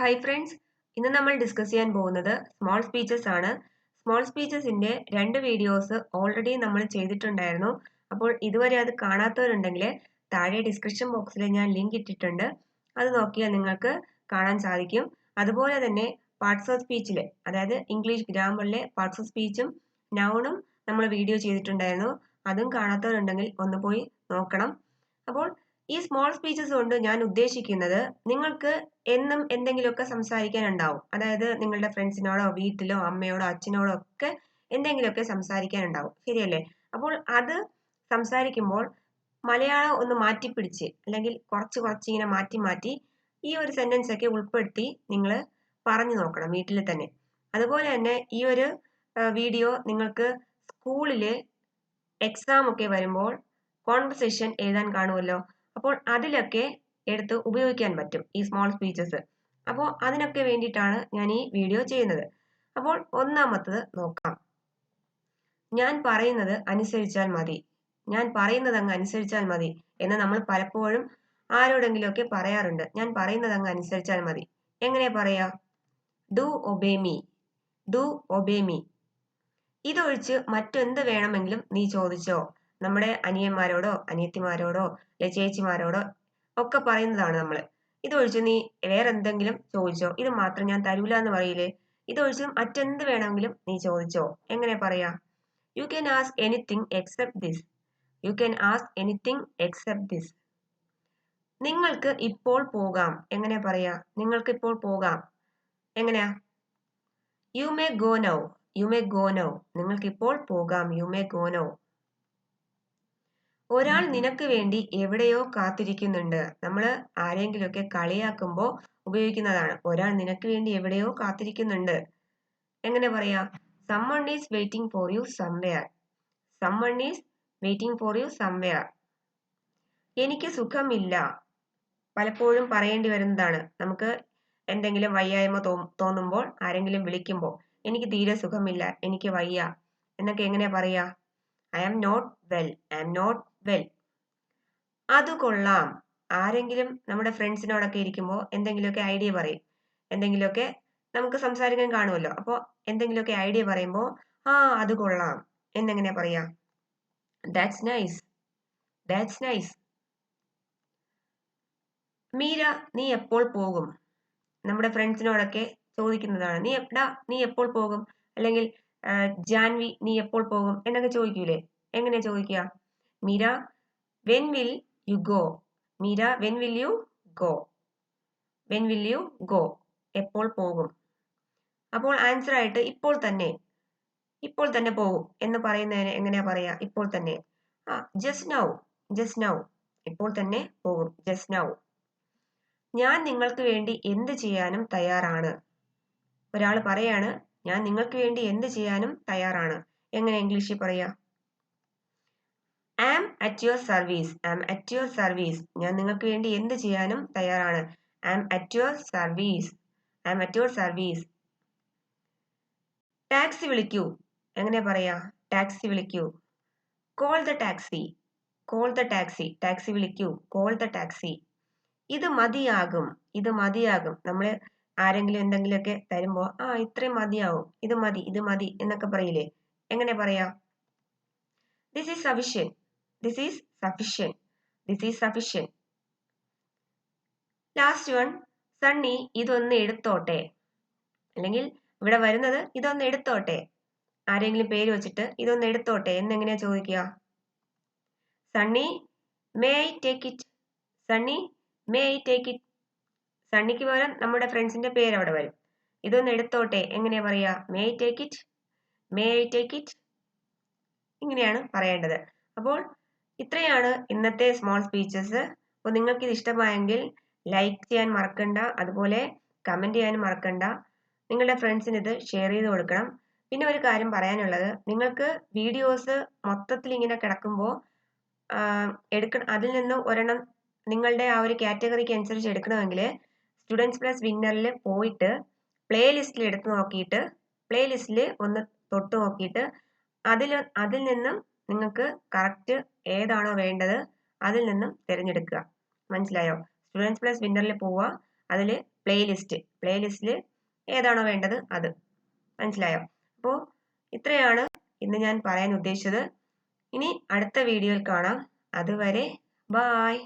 Hi friends, ഇന്ന് നമ്മൾ discuss ചെയ്യാൻ പോകുന്നത് സ്മോൾ സ്പീച്ചസ് ആണ്. സ്മോൾ സ്പീച്ചസിന്റെ 2 വീഡിയോസ് ഓൾറെഡി നമ്മൾ ചെയ്തിട്ടുണ്ടായിരുന്നു. അപ്പോൾ ഇതുവരെ അത് കാണാത്തവരുണ്ടെങ്കിൽ താഴെ ഡിസ്ക്രിപ്ഷൻ ബോക്സിൽ ഞാൻ ലിങ്ക് ഇട്ടിട്ടുണ്ട്. അത് നോക്കിയാൽ നിങ്ങൾക്ക് കാണാൻ സാധിക്കും. അതുപോലെ തന്നെ പാർട്സ് ഓഫ് സ്പീച്ചിൽ, അതായത് ഇംഗ്ലീഷ് ഗ്രാമറിലെ പാർട്സ് ഓഫ് സ്പീച്ചും നൗണും നമ്മൾ വീഡിയോ ചെയ്തിട്ടുണ്ടായിരുന്നു. അതും കാണാത്തവരുണ്ടെങ്കിൽ ഒന്ന് പോയി നോക്കണം. അപ്പോൾ ഈ സ്മോൾ സ്പീച്ചസ് കൊണ്ട് ഞാൻ ഉദ്ദേശിക്കുന്നത്, നിങ്ങൾക്ക് എന്നും എന്തെങ്കിലുമൊക്കെ സംസാരിക്കാനുണ്ടാവും. അതായത് നിങ്ങളുടെ ഫ്രണ്ട്സിനോടോ വീട്ടിലോ അമ്മയോടോ അച്ഛനോടോ ഒക്കെ എന്തെങ്കിലുമൊക്കെ സംസാരിക്കാനുണ്ടാവും, ശരിയല്ലേ? അപ്പോൾ അത് സംസാരിക്കുമ്പോൾ മലയാളം ഒന്ന് മാറ്റിപ്പിടിച്ച്, അല്ലെങ്കിൽ കുറച്ച് ഇങ്ങനെ മാറ്റി മാറ്റി ഈ ഒരു സെന്റൻസ് ഒക്കെ ഉൾപ്പെടുത്തി നിങ്ങൾ പറഞ്ഞു നോക്കണം വീട്ടിൽ തന്നെ. അതുപോലെ തന്നെ ഈ ഒരു വീഡിയോ നിങ്ങൾക്ക് സ്കൂളില് എക്സാം ഒക്കെ വരുമ്പോൾ കോൺവെർസേഷൻ എഴുതാൻ കാണുമല്ലോ, അപ്പോൾ അതിലൊക്കെ എടുത്ത് ഉപയോഗിക്കാൻ പറ്റും ഈ സ്മോൾ സ്പീച്ചസ്. അപ്പോൾ അതിനൊക്കെ വേണ്ടിയിട്ടാണ് ഞാൻ ഈ വീഡിയോ ചെയ്യുന്നത്. അപ്പോൾ ഒന്നാമത്തത് നോക്കാം. ഞാൻ പറയുന്നത് അനുസരിച്ചാൽ മതി. ഞാൻ പറയുന്നത് അങ്ങ് അനുസരിച്ചാൽ മതി എന്ന് നമ്മൾ പലപ്പോഴും ആരോടെങ്കിലുമൊക്കെ പറയാറുണ്ട്. ഞാൻ പറയുന്നത് അങ്ങ് അനുസരിച്ചാൽ മതി. എങ്ങനെ പറയാ? Do obey me, do obey me. ഇതൊഴിച്ച് മറ്റെന്ത് വേണമെങ്കിലും നീ ചോദിച്ചോ. നമ്മുടെ അനിയന്മാരോടോ അനിയത്തിമാരോടോ ചേച്ചിമാരോടോ ഒക്കെ പറയുന്നതാണ് നമ്മൾ. ഇതൊഴിച്ച് നീ വേറെന്തെങ്കിലും ചോദിച്ചോ, ഇത് മാത്രം ഞാൻ തരൂല എന്ന് പറയില്ലേ? ഇതൊഴിച്ച് മറ്റെന്ത് വേണമെങ്കിലും നീ ചോദിച്ചോ. എങ്ങനെ പറയാ? You can ask anything except this. You can ask anything except this. നിങ്ങൾക്ക് ഇപ്പോൾ പോകാം. എങ്ങനെ പറയാ? നിങ്ങൾക്ക് ഇപ്പോൾ പോകാം. എങ്ങനെയാ? You may go now. You may go now. നിങ്ങൾക്ക് ഇപ്പോൾ പോകാം. You may go now. ഒരാൾ നിനക്ക് വേണ്ടി എവിടെയോ കാത്തിരിക്കുന്നുണ്ട്. നമ്മൾ ആരെങ്കിലുമൊക്കെ കളിയാക്കുമ്പോൾ ഉപയോഗിക്കുന്നതാണ്. ഒരാൾ നിനക്ക് വേണ്ടി എവിടെയോ കാത്തിരിക്കുന്നുണ്ട്. എങ്ങനെ പറയാ? someone is waiting for you somewhere. someone is waiting for you somewhere. എനിക്ക് സുഖമില്ല. പലപ്പോഴും പറയേണ്ടി വരുന്നതാണ്. നമുക്ക് എന്തെങ്കിലും വയ്യായ്മ തോന്നുമ്പോൾ ആരെങ്കിലും വിളിക്കുമ്പോൾ, എനിക്ക് തീരെ സുഖമില്ല, എനിക്ക് വയ്യ എന്നൊക്കെ എങ്ങനെയാ പറയാ? I am not well. I am not well. അത് കൊള്ളാം. ആരെങ്കിലും നമ്മുടെ ഫ്രണ്ട്സിനോടൊക്കെ ഇരിക്കുമ്പോൾ എന്തെങ്കിലുമൊക്കെ ഐഡിയ പറയും. എന്തെങ്കിലുമൊക്കെ നമുക്ക് സംസാരിക്കാൻ കാണുമല്ലോ. അപ്പോൾ എന്തെങ്കിലുമൊക്കെ ഐഡിയ പറയുമ്പോൾ അത് കൊള്ളാം എന്നെങ്ങനെ പറയാ? That's nice. That's nice. Meera, നീ എപ്പോൾ പോകും? നമ്മുടെ ഫ്രണ്ട്സിനോടൊക്കെ ചോദിക്കുന്നതാണ്. നീ എപ്പോൾ പോകും? അല്ലെങ്കിൽ ജാൻവി, നീ എപ്പോൾ പോകും എന്നൊക്കെ ചോദിക്കൂലേ? എങ്ങനെയാ ചോദിക്കുക? Meera, when will you go? Meera, when will you go? When will you go? എപ്പോൾ പോകും? അപ്പോൾ ആൻസർ ആയിട്ട് ഇപ്പോൾ തന്നെ, ഇപ്പോൾ തന്നെ പോകും എന്ന് പറയുന്നതിന് എങ്ങനെയാ പറയാ? ഇപ്പോൾ തന്നെ. Just now. Just now. ഇപ്പോൾ തന്നെ പോകും. Just now. ഞാൻ നിങ്ങൾക്ക് വേണ്ടി എന്ത് ചെയ്യാനും തയ്യാറാണ്. ഒരാൾ പറയാണ്, ഞാൻ നിങ്ങൾക്ക് വേണ്ടി എന്ത് ചെയ്യാനും തയ്യാറാണ്. എങ്ങനെ ഇംഗ്ലീഷിൽ പറയാ? Am at your service. Am at your service. ഞാൻ നിങ്ങൾക്ക് വേണ്ടി എന്ത് ചെയ്യാനും തയ്യാറാണ്. Am at your service. Am at your service. Taxi വിളിക്കൂ. എങ്ങനെ പറയാ? ടാക്സി വിളിക്കൂ. Call the taxi. Call the taxi. Taxi വിളിക്കൂ. Call the taxi. ഇത് മതിയാകും. ഇത് മതിയാകും. നമ്മൾ ആരെങ്കിലും എന്തെങ്കിലുമൊക്കെ തരുമ്പോൾ ഇത്രയും മതിയാവും, ഇത് മതി, ഇത് മതി എന്നൊക്കെ പറയില്ലേ? എങ്ങനെ പറയാ? This is sufficient. This is sufficient. This is sufficient. Last one, Sunny ഇതൊന്ന് എടുത്തോട്ടെ. അല്ലെങ്കിൽ ഇവിടെ വരുന്നത് ഇതൊന്ന് എടുത്തോട്ടെ. ആരെങ്കിലും പേര് വെച്ചിട്ട് ഇതൊന്ന് എടുത്തോട്ടെ എന്നെങ്ങനെയാ ചോദിക്കുക? Sunny, may I take it? Sunny, may I take it? സണ്ണിക്ക് പകരം നമ്മുടെ ഫ്രണ്ട്സിന്റെ പേര് അവിടെ വരും. ഇതൊന്ന് എടുത്തോട്ടെ എങ്ങനെയാ പറയാ? May I take it? May I take it? ഇങ്ങനെയാണ് പറയേണ്ടത്. അപ്പോൾ ഇത്രയാണ് ഇന്നത്തെ സ്മോൾ സ്പീച്ചസ്. അപ്പോൾ നിങ്ങൾക്ക് ഇത് ഇഷ്ടമായെങ്കിൽ ലൈക്ക് ചെയ്യാൻ മറക്കണ്ട. അതുപോലെ കമന്റ് ചെയ്യാനും മറക്കണ്ട. നിങ്ങളുടെ ഫ്രണ്ട്സിന് ഇത് ഷെയർ ചെയ്ത് കൊടുക്കണം. പിന്നെ ഒരു കാര്യം പറയാനുള്ളത്, നിങ്ങൾക്ക് വീഡിയോസ് മൊത്തത്തിൽ ഇങ്ങനെ കിടക്കുമ്പോൾ അതിൽ നിന്ന് ഒരെണ്ണം നിങ്ങളുടെ ആ ഒരു കാറ്റഗറിക്ക് അനുസരിച്ച് എടുക്കണമെങ്കിൽ സ്റ്റുഡൻസ് പ്ലസ് വിന്നറിൽ പോയിട്ട് പ്ലേ ലിസ്റ്റിൽ എടുത്ത് നോക്കിയിട്ട്, പ്ലേ ലിസ്റ്റിൽ ഒന്ന് തൊട്ട് നോക്കിയിട്ട് അതിൽ നിന്നും നിങ്ങൾക്ക് കറക്റ്റ് ഏതാണോ വേണ്ടത് അതിൽ നിന്നും തിരഞ്ഞെടുക്കുക. മനസ്സിലായോ? സ്റ്റുഡൻസ് പ്ലസ് വിന്നറിൽ പോവുക. അതിൽ പ്ലേലിസ്റ്റിൽ ഏതാണോ വേണ്ടത് അത്. മനസ്സിലായോ? അപ്പോൾ ഇത്രയാണ് ഇന്ന് ഞാൻ പറയാൻ ഉദ്ദേശിച്ചത്. ഇനി അടുത്ത വീഡിയോയിൽ കാണാം. അതുവരെ ബായ്.